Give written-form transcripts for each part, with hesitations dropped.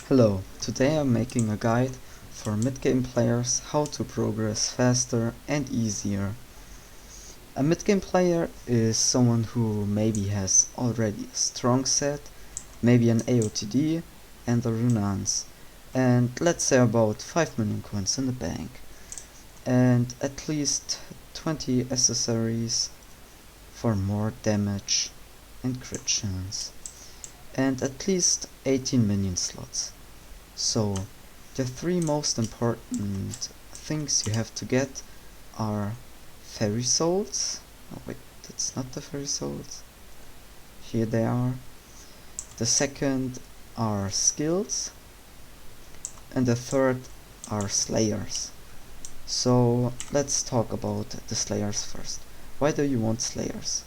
Hello, today I'm making a guide for mid-game players how to progress faster and easier. A mid-game player is someone who maybe has already a strong set, maybe an AOTD and a Runans, and let's say about 5 million coins in the bank, and at least 20 accessories for more damage and crit chance, and at least 18 minion slots. So, the three most important things you have to get are fairy souls. Oh wait, that's not the fairy souls. Here they are. The second are skills. And the third are slayers. So, let's talk about the slayers first. Why do you want slayers?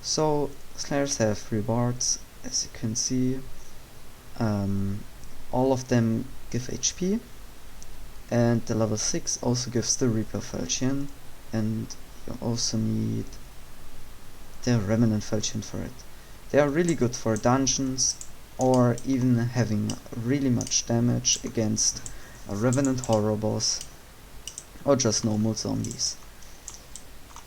So, slayers have rewards, as you can see. All of them give HP, and the level 6 also gives the Reaper Falchion, and you also need the Remnant Falchion for it. They are really good for dungeons, or even having really much damage against a Revenant Horror boss, or just normal zombies.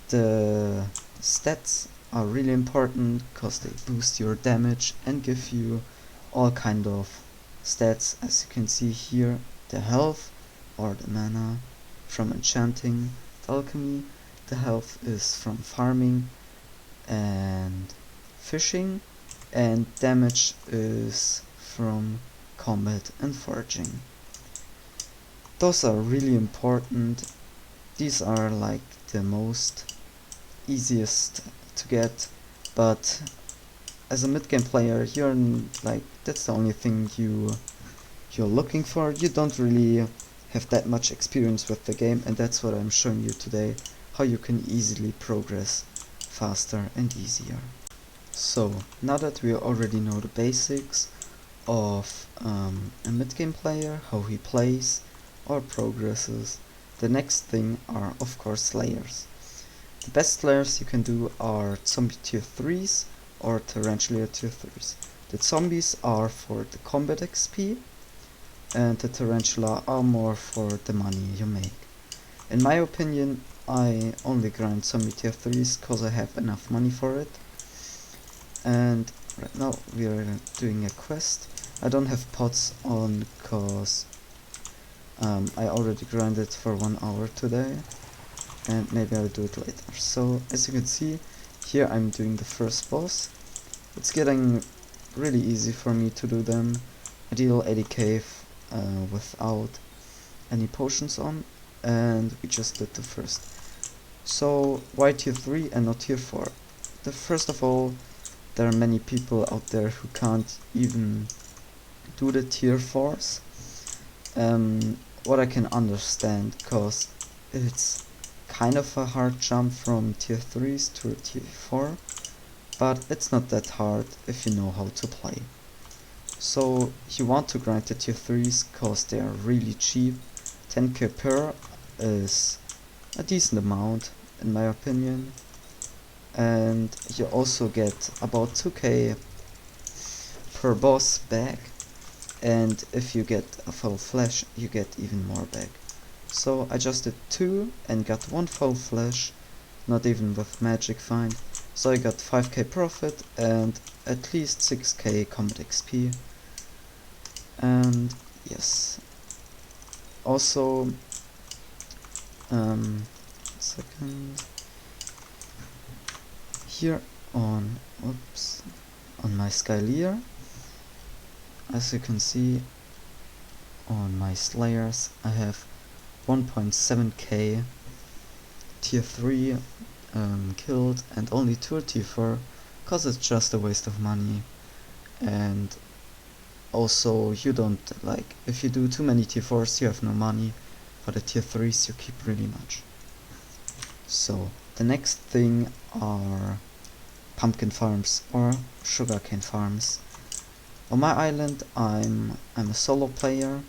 The stats are really important, because they boost your damage and give you all kind of stats, as you can see here: the health or the mana from enchanting, the alchemy, the health is from farming and fishing, and damage is from combat and foraging. Those are really important. These are like the most easiest to get, but as a mid-game player, you're like, that's the only thing you're looking for. You don't really have that much experience with the game, and that's what I'm showing you today, how you can easily progress faster and easier. So, now that we already know the basics of a mid-game player, how he plays or progresses, the next thing are of course slayers. The best slayers you can do are zombie tier 3s or tarantula tier 3s. The zombies are for the combat XP, and the tarantula are more for the money you make. In my opinion, I only grind zombie tier 3s because I have enough money for it. And right now we are doing a quest. I don't have pots on because I already grinded for 1 hour today, and maybe I'll do it later. So as you can see, here I'm doing the first boss. It's getting really easy for me to do them. I deal 80k without any potions on, and we just did the first. So why tier 3 and not tier 4? First of all, there are many people out there who can't even do the tier 4s. What I can understand, cause it's kind of a hard jump from tier 3s to tier 4, but it's not that hard if you know how to play. So you want to grind the tier 3s cause they are really cheap. 10k per is a decent amount in my opinion, and you also get about 2k per boss back, and if you get a full flesh you get even more back. So I just did 2 and got 1 full flesh, not even with magic find, so I got 5k profit and at least 6k combat XP. And yes, also second, here on my sky.lea, as you can see on my slayers, I have 1.7k tier 3 killed and only 2 tier 4, cause it's just a waste of money. And also, you don't, like, if you do too many tier 4s you have no money, for the tier 3s you keep really much. So the next thing are pumpkin farms or sugarcane farms. On my island I'm a solo player,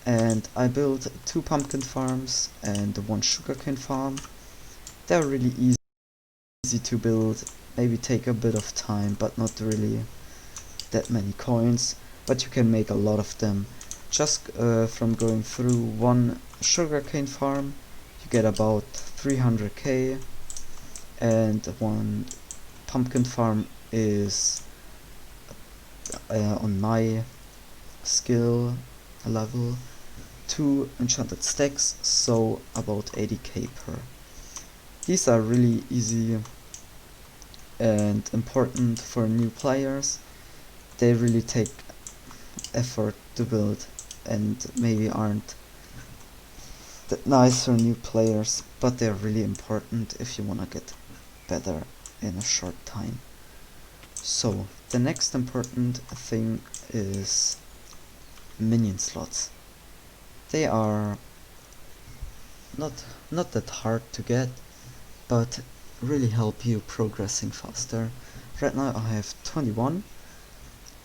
and I built 2 pumpkin farms and 1 sugarcane farm. They're really easy to build, maybe take a bit of time, but not really that many coins. but you can make a lot of them. Just from going through one sugarcane farm, you get about 300k, and one pumpkin farm is on my skill level 2 enchanted stacks, so about 80k per. These are really easy and important for new players. They really take effort to build and maybe aren't that nice for new players, but they're really important if you wanna get better in a short time. So the next important thing is minion slots. They are not that hard to get, but really help you progressing faster. Right now I have 21.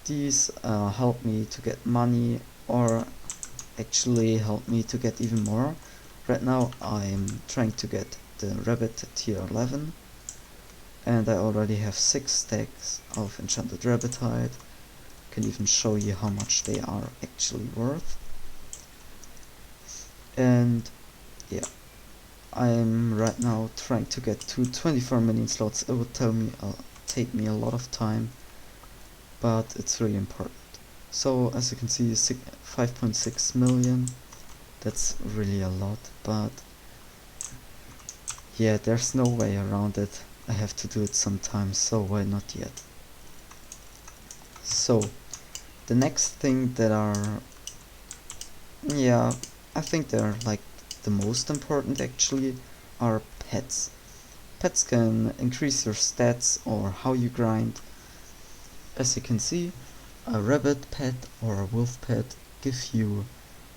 These help me to get money, or actually help me to get even more. Right now I'm trying to get the rabbit tier 11, and I already have 6 stacks of enchanted rabbit hide. Can even show you how much they are actually worth. And yeah, I'm right now trying to get to 24 minion slots. It would take me a lot of time, but it's really important. So as you can see, 5.6 million, that's really a lot, but yeah, there's no way around it. I have to do it sometime, so why not yet? So the next thing that are, yeah, I think they're like the most important actually, are pets. Pets can increase your stats or how you grind. As you can see, a rabbit pet or a wolf pet give you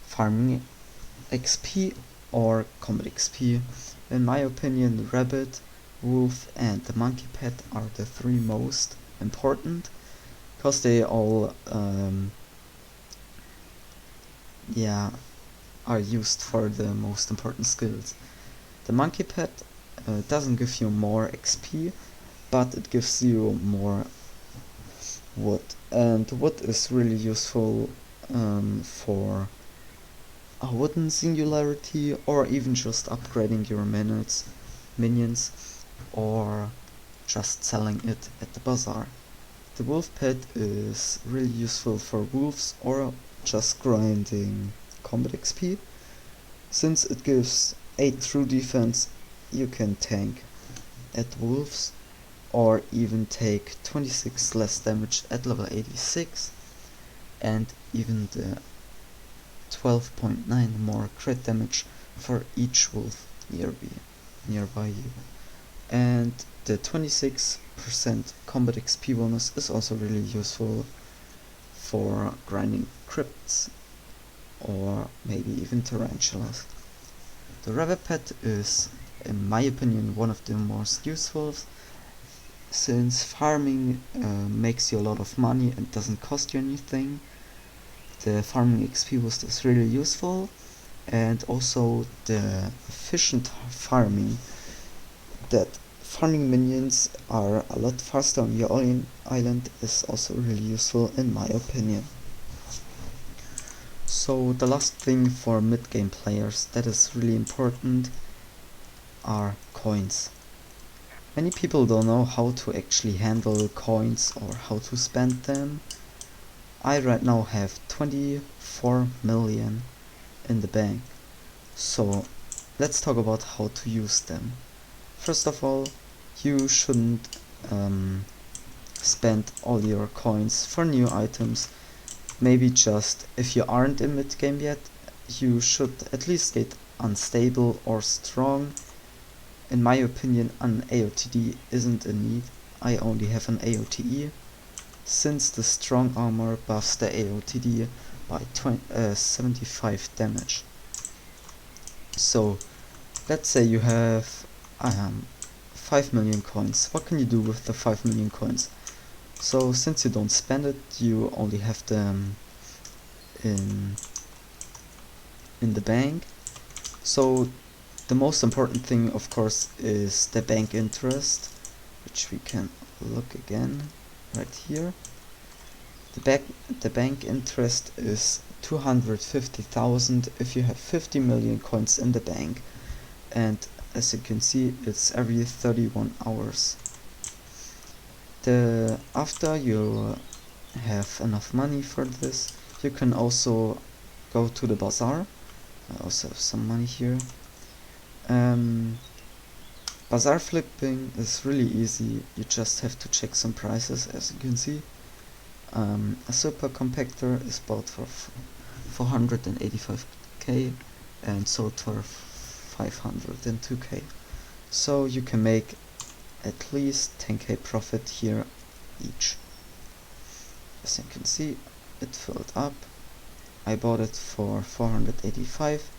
farming XP or combat XP. In my opinion, the rabbit, wolf and the monkey pet are the 3 most important, because they all are used for the most important skills. The monkey pet doesn't give you more XP, but it gives you more wood, and wood is really useful for a wooden singularity, or even just upgrading your minions, or just selling it at the bazaar. The wolf pet is really useful for wolves or just grinding combat XP. Since it gives 8 true defense, you can tank at wolves, or even take 26 less damage at level 86, and even the 12.9 more crit damage for each wolf nearby you. And the 26% combat XP bonus is also really useful for grinding crypts, or maybe even tarantulas. The rabbit pet is, in my opinion, one of the most useful, since farming makes you a lot of money and doesn't cost you anything. The farming XP boost is really useful, and also the efficient farming, that farming minions are a lot faster on your island, is also really useful in my opinion. So the last thing for mid-game players that is really important are coins. Many people don't know how to actually handle coins or how to spend them. I right now have 24 million in the bank. So let's talk about how to use them. First of all, you shouldn't spend all your coins for new items. Maybe just if you aren't in mid game yet, you should at least get unstable or strong. In my opinion, an AOTD isn't a need. I only have an AOTE, since the strong armor buffs the AOTD by 75 damage. So let's say you have 5 million coins. What can you do with the 5 million coins? So since you don't spend it, you only have them in the bank. So the most important thing, of course, is the bank interest, which we can look again right here. The bank interest is 250,000 if you have 50 million coins in the bank, and as you can see, it's every 31 hours. After you have enough money for this, you can also go to the bazaar. I also have some money here. Bazaar flipping is really easy. You just have to check some prices, as you can see. A super compactor is bought for 485k and sold for 502k. So you can make at least 10k profit here each. As you can see, it filled up. I bought it for 485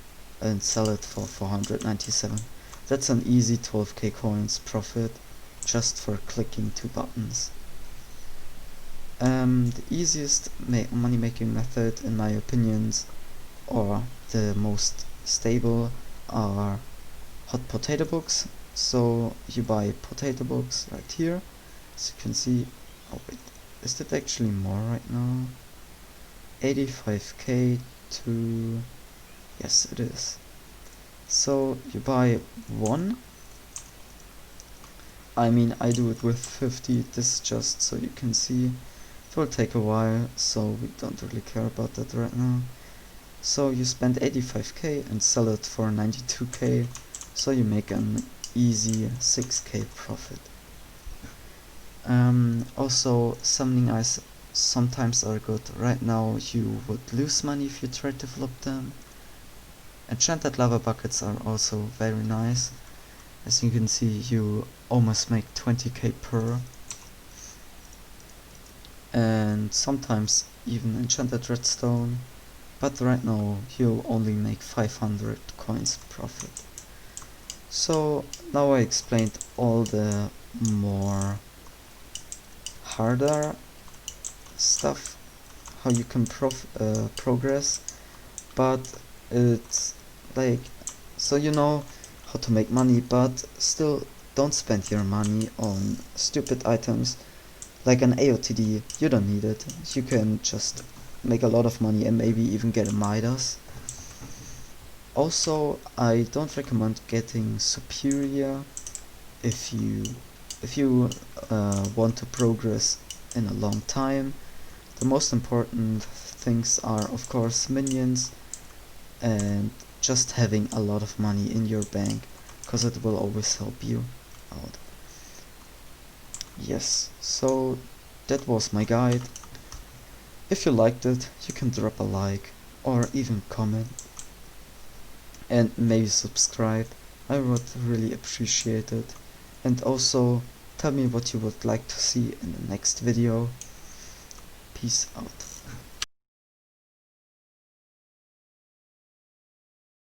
and sell it for 497. That's an easy 12k coins profit just for clicking 2 buttons. The easiest money making method in my opinions, or the most stable, are hot potato books. So you buy potato books right here, as you can see. Oh wait, is that actually more right now? 85k to, yes it is. So you buy one. I mean, I do it with 50, this is just so you can see. It will take a while, so we don't really care about that right now. So you spend 85k and sell it for 92k, so you make an easy 6k profit. Also, summoning eyes sometimes are good. Right now you would lose money if you try to flip them. Enchanted lava buckets are also very nice. As you can see, you almost make 20k per. And sometimes even enchanted redstone, but right now you only make 500 coins profit. So now I explained all the more harder stuff, how you can progress, but it's like, so you know how to make money, but still don't spend your money on stupid items like an AOTD. You don't need it. You can just make a lot of money and maybe even get a Midas. Also, I don't recommend getting superior if you want to progress in a long time. The most important things are of course minions and just having a lot of money in your bank, because it will always help you out. Yes, so that was my guide. If you liked it, you can drop a like or even comment and maybe subscribe. I would really appreciate it. And also tell me what you would like to see in the next video. Peace out.